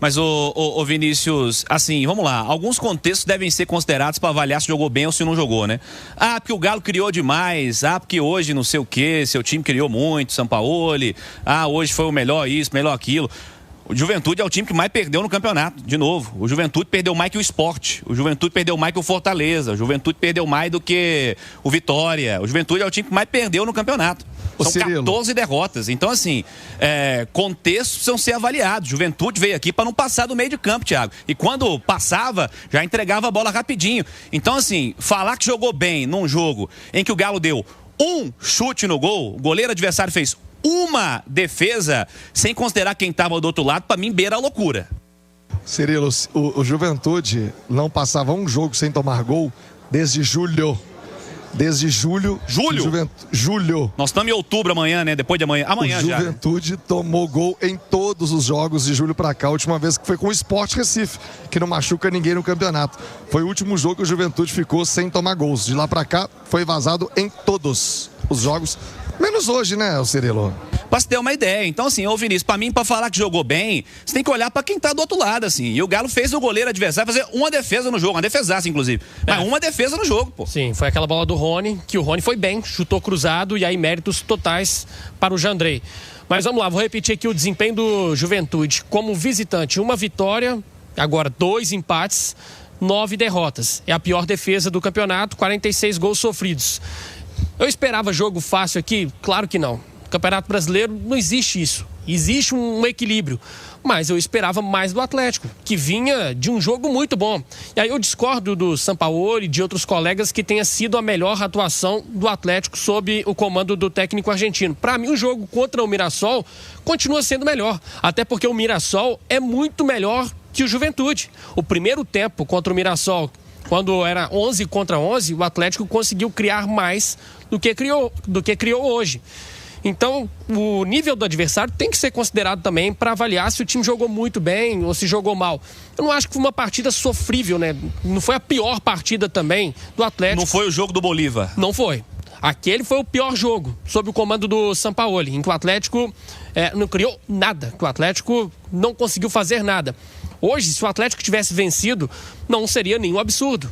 Mas, o Vinícius, assim, vamos lá. Alguns contextos devem ser considerados para avaliar se jogou bem ou se não jogou, né? Ah, porque o Galo criou demais. Ah, porque hoje não sei o quê, seu time criou muito, Sampaoli. Ah, hoje foi o melhor isso, melhor aquilo. O Juventude é o time que mais perdeu no campeonato, de novo. O Juventude perdeu mais que o Sport. O Juventude perdeu mais que o Fortaleza. O Juventude perdeu mais do que o Vitória. O Juventude é o time que mais perdeu no campeonato. São 14 derrotas. Então, assim, contextos precisam ser avaliados. Juventude veio aqui para não passar do meio de campo, Thiago. E quando passava, já entregava a bola rapidinho. Então, assim, falar que jogou bem num jogo em que o Galo deu um chute no gol, o goleiro adversário fez uma defesa, sem considerar quem estava do outro lado, para mim beira a loucura. Cirilo, o Juventude não passava um jogo sem tomar gol desde julho. Desde julho. Julho. Nós estamos em outubro amanhã, né? Depois de amanhã. Amanhã já. O Juventude tomou gol em todos os jogos de julho pra cá. A última vez que foi com o Sport Recife, que não machuca ninguém no campeonato. Foi o último jogo que o Juventude ficou sem tomar gols. De lá pra cá, foi vazado em todos os jogos. Menos hoje, né, Cirilo? Pra você ter uma ideia. Então, assim, ô Vinícius, pra mim, pra falar que jogou bem, você tem que olhar pra quem tá do outro lado, assim. E o Galo fez o goleiro adversário fazer uma defesa no jogo, uma defesaça, inclusive. Mas uma defesa no jogo, pô. Sim, foi aquela bola do Rony, que o Rony foi bem, chutou cruzado, e aí méritos totais para o Jandrei. Mas vamos lá, vou repetir aqui o desempenho do Juventude. Como visitante, 1 vitória, agora 2 empates, 9 derrotas. É a pior defesa do campeonato, 46 gols sofridos. Eu esperava jogo fácil aqui? Claro que não. No Campeonato Brasileiro não existe isso. Existe um equilíbrio. Mas eu esperava mais do Atlético, que vinha de um jogo muito bom. E aí eu discordo do Sampaoli e de outros colegas que tenha sido a melhor atuação do Atlético sob o comando do técnico argentino. Para mim, o jogo contra o Mirassol continua sendo melhor. Até porque o Mirassol é muito melhor que o Juventude. O primeiro tempo contra o Mirassol, quando era 11 contra 11, o Atlético conseguiu criar mais do que criou hoje. Então, o nível do adversário tem que ser considerado também para avaliar se o time jogou muito bem ou se jogou mal. Eu não acho que foi uma partida sofrível, né? Não foi a pior partida também do Atlético. Não foi o jogo do Bolívar. Não foi. Aquele foi o pior jogo, sob o comando do Sampaoli, em que o Atlético não criou nada, que o Atlético não conseguiu fazer nada. Hoje, se o Atlético tivesse vencido, não seria nenhum absurdo.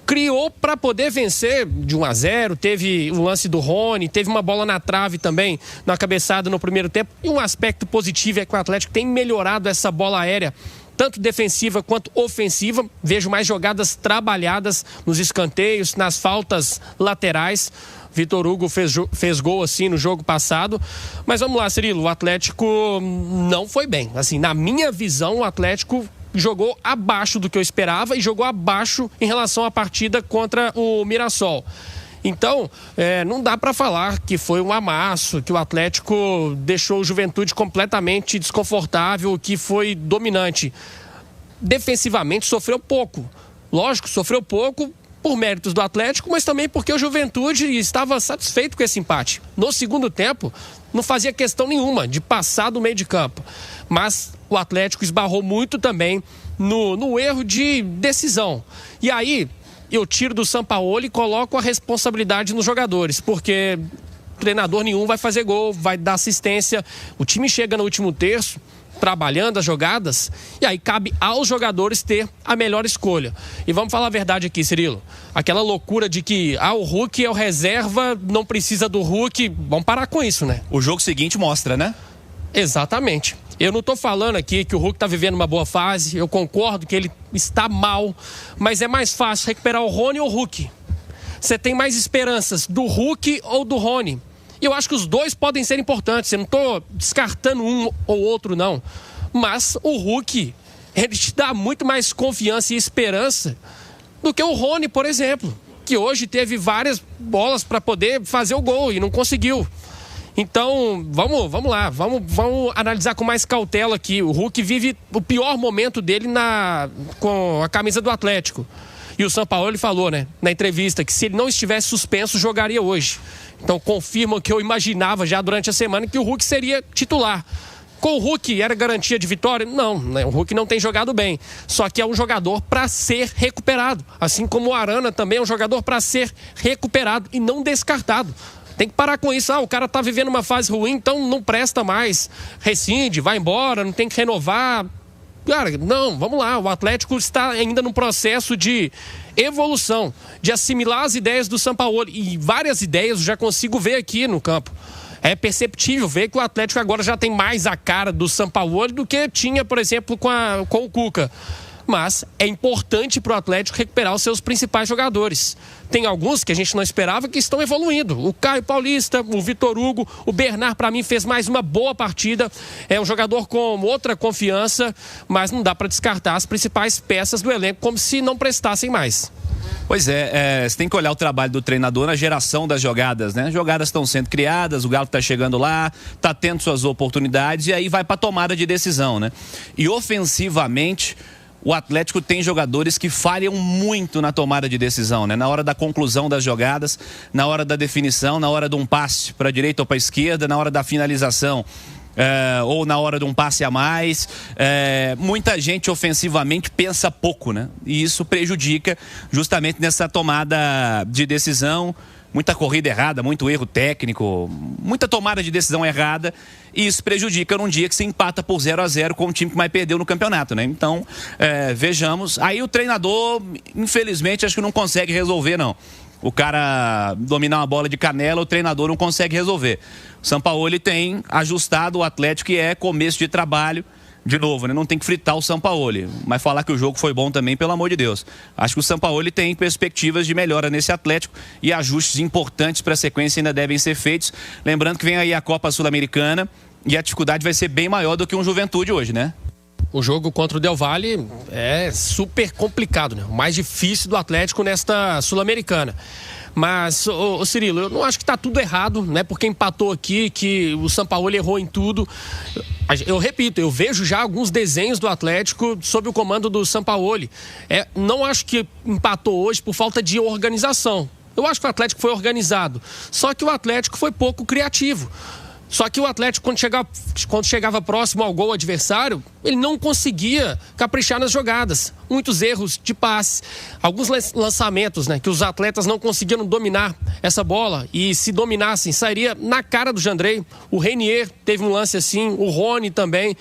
Criou para poder vencer de 1-0, teve o lance do Rony, teve uma bola na trave também, na cabeçada no primeiro tempo. E um aspecto positivo é que o Atlético tem melhorado essa bola aérea, tanto defensiva quanto ofensiva. Vejo mais jogadas trabalhadas nos escanteios, nas faltas laterais. Vitor Hugo fez gol assim no jogo passado. Mas vamos lá, Cirilo, o Atlético não foi bem. Assim, na minha visão, o Atlético jogou abaixo do que eu esperava e jogou abaixo em relação à partida contra o Mirassol. Então, não dá para falar que foi um amasso, que o Atlético deixou o Juventude completamente desconfortável, que foi dominante. Defensivamente sofreu pouco. Lógico, sofreu pouco por méritos do Atlético, mas também porque o Juventude estava satisfeito com esse empate. No segundo tempo, não fazia questão nenhuma de passar do meio de campo. Mas o Atlético esbarrou muito também no erro de decisão. E aí, eu tiro do Sampaoli e coloco a responsabilidade nos jogadores, porque treinador nenhum vai fazer gol, vai dar assistência. O time chega no último terço, trabalhando as jogadas, e aí cabe aos jogadores ter a melhor escolha. E vamos falar a verdade aqui, Cirilo. Aquela loucura de que o Hulk é o reserva, não precisa do Hulk. Vamos parar com isso, né? O jogo seguinte mostra, né? Exatamente. Eu não estou falando aqui que o Hulk está vivendo uma boa fase, eu concordo que ele está mal, mas é mais fácil recuperar o Rony ou o Hulk. Você tem mais esperanças do Hulk ou do Rony? E eu acho que os dois podem ser importantes, eu não estou descartando um ou outro, não. Mas o Hulk, ele te dá muito mais confiança e esperança do que o Rony, por exemplo, que hoje teve várias bolas para poder fazer o gol e não conseguiu. Então, vamos lá, vamos analisar com mais cautela aqui. O Hulk vive o pior momento dele com a camisa do Atlético. E o Sampaoli falou, né, na entrevista, que se ele não estivesse suspenso, jogaria hoje. Então, confirma o que eu imaginava já durante a semana, que o Hulk seria titular. Com o Hulk, era garantia de vitória? Não, né? O Hulk não tem jogado bem. Só que é um jogador para ser recuperado. Assim como o Arana também é um jogador para ser recuperado e não descartado. Tem que parar com isso. O cara tá vivendo uma fase ruim, então não presta mais. Rescinde, vai embora, não tem que renovar. Cara, não, vamos lá, o Atlético está ainda num processo de evolução, de assimilar as ideias do Sampaoli, e várias ideias eu já consigo ver aqui no campo. É perceptível ver que o Atlético agora já tem mais a cara do Sampaoli do que tinha, por exemplo, com o Cuca. Mas é importante para o Atlético recuperar os seus principais jogadores. Tem alguns que a gente não esperava que estão evoluindo. O Caio Paulista, o Vitor Hugo, o Bernard, para mim, fez mais uma boa partida. É um jogador com outra confiança, mas não dá para descartar as principais peças do elenco como se não prestassem mais. Pois é, você tem que olhar o trabalho do treinador na geração das jogadas, né? Jogadas estão sendo criadas, o Galo está chegando lá, está tendo suas oportunidades e aí vai para a tomada de decisão, né? E ofensivamente, o Atlético tem jogadores que falham muito na tomada de decisão, né? Na hora da conclusão das jogadas, na hora da definição, na hora de um passe para a direita ou para a esquerda, na hora da finalização. Ou na hora de um passe a mais, muita gente ofensivamente pensa pouco, né? E isso prejudica justamente nessa tomada de decisão. Muita corrida errada, muito erro técnico, muita tomada de decisão errada, e isso prejudica num dia que se empata por 0-0 com o time que mais perdeu no campeonato, né? Então, vejamos. Aí o treinador, infelizmente, acho que não consegue resolver, não. O cara dominar uma bola de canela, o treinador não consegue resolver. O Sampaoli tem ajustado o Atlético, que é começo de trabalho. De novo, né? Não tem que fritar o Sampaoli, mas falar que o jogo foi bom também, pelo amor de Deus. Acho que o Sampaoli tem perspectivas de melhora nesse Atlético e ajustes importantes para a sequência ainda devem ser feitos. Lembrando que vem aí a Copa Sul-Americana e a dificuldade vai ser bem maior do que um Juventude hoje, né? O jogo contra o Del Valle é super complicado, né? O mais difícil do Atlético nesta Sul-Americana. Mas, Cirilo, eu não acho que está tudo errado, né? Porque empatou aqui, que o Sampaoli errou em tudo. Eu repito, eu vejo já alguns desenhos do Atlético sob o comando do Sampaoli. Não acho que empatou hoje por falta de organização. Eu acho que o Atlético foi organizado. Só que o Atlético foi pouco criativo. Só que o Atlético, quando chegava próximo ao gol adversário, ele não conseguia caprichar nas jogadas. Muitos erros de passe, alguns lançamentos, né, que os atletas não conseguiram dominar essa bola. E se dominassem, sairia na cara do Jandrei. O Renier teve um lance assim, o Rony também.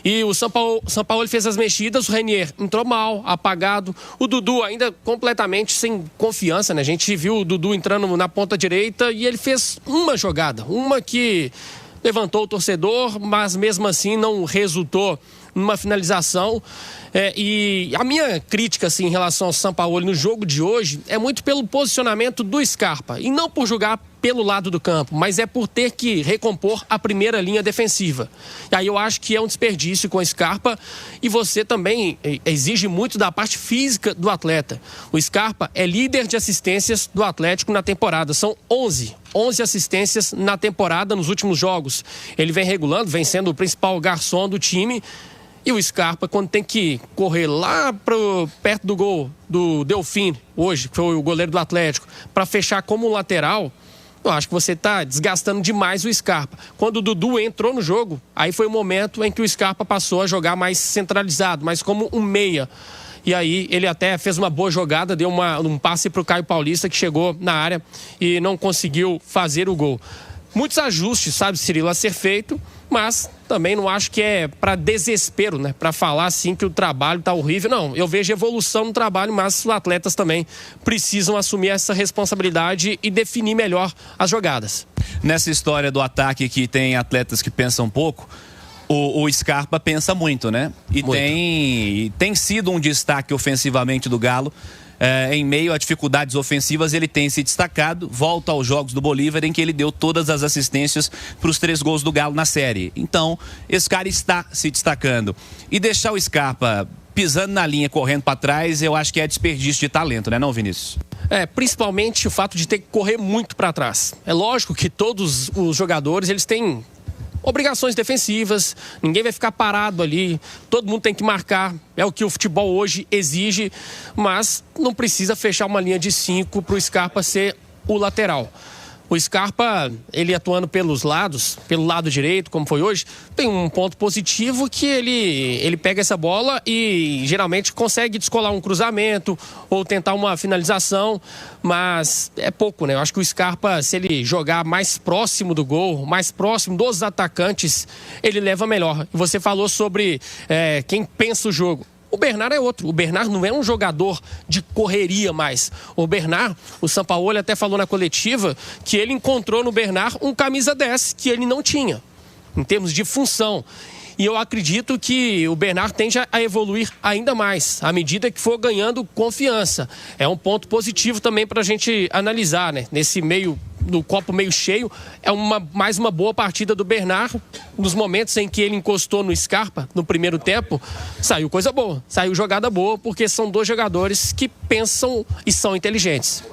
E o Sampaoli fez as mexidas, o Renier entrou mal, apagado. O Dudu ainda completamente sem confiança, né? A gente viu o Dudu entrando na ponta direita e ele fez uma jogada, uma que levantou o torcedor, mas mesmo assim não resultou numa finalização. E a minha crítica assim, em relação ao Sampaoli no jogo de hoje é muito pelo posicionamento do Scarpa, e não por jogar pelo lado do campo, mas é por ter que recompor a primeira linha defensiva. E aí eu acho que é um desperdício com o Scarpa, e você também exige muito da parte física do atleta. O Scarpa é líder de assistências do Atlético na temporada, são 11 assistências na temporada nos últimos jogos. Ele vem regulando, vem sendo o principal garçom do time. E o Scarpa, quando tem que correr lá perto do gol do Delfim, hoje, que foi o goleiro do Atlético, para fechar como lateral, eu acho que você está desgastando demais o Scarpa. Quando o Dudu entrou no jogo, aí foi o momento em que o Scarpa passou a jogar mais centralizado, mais como um meia. E aí ele até fez uma boa jogada, deu um passe para o Caio Paulista, que chegou na área e não conseguiu fazer o gol. Muitos ajustes, sabe, Cirilo, a ser feito, mas também não acho que é para desespero, né? Para falar assim que o trabalho tá horrível. Não, eu vejo evolução no trabalho, mas os atletas também precisam assumir essa responsabilidade e definir melhor as jogadas. Nessa história do ataque que tem atletas que pensam pouco, o Scarpa pensa muito, né? E tem sido um destaque ofensivamente do Galo. Em meio a dificuldades ofensivas, ele tem se destacado. Volta aos jogos do Bolívar, em que ele deu todas as assistências para os 3 gols do Galo na série. Então, esse cara está se destacando. E deixar o Scarpa pisando na linha, correndo para trás, eu acho que é desperdício de talento, né, não, Vinícius? Principalmente o fato de ter que correr muito para trás. É lógico que todos os jogadores, eles têm obrigações defensivas, ninguém vai ficar parado ali, todo mundo tem que marcar, é o que o futebol hoje exige, mas não precisa fechar uma linha de 5 para o Scarpa ser o lateral. O Scarpa, ele atuando pelos lados, pelo lado direito, como foi hoje, tem um ponto positivo que ele pega essa bola e geralmente consegue descolar um cruzamento ou tentar uma finalização, mas é pouco, né? Eu acho que o Scarpa, se ele jogar mais próximo do gol, mais próximo dos atacantes, ele leva melhor. Você falou sobre quem pensa o jogo. O Bernard é outro. O Bernard não é um jogador de correria mais. O Bernard, o Sampaoli até falou na coletiva que ele encontrou no Bernard um camisa 10 que ele não tinha, em termos de função. E eu acredito que o Bernard tende a evoluir ainda mais, à medida que for ganhando confiança. É um ponto positivo também para a gente analisar, né? Nesse meio, no copo meio cheio, é mais uma boa partida do Bernard. Nos momentos em que ele encostou no Scarpa, no primeiro tempo, saiu coisa boa, saiu jogada boa, porque são dois jogadores que pensam e são inteligentes.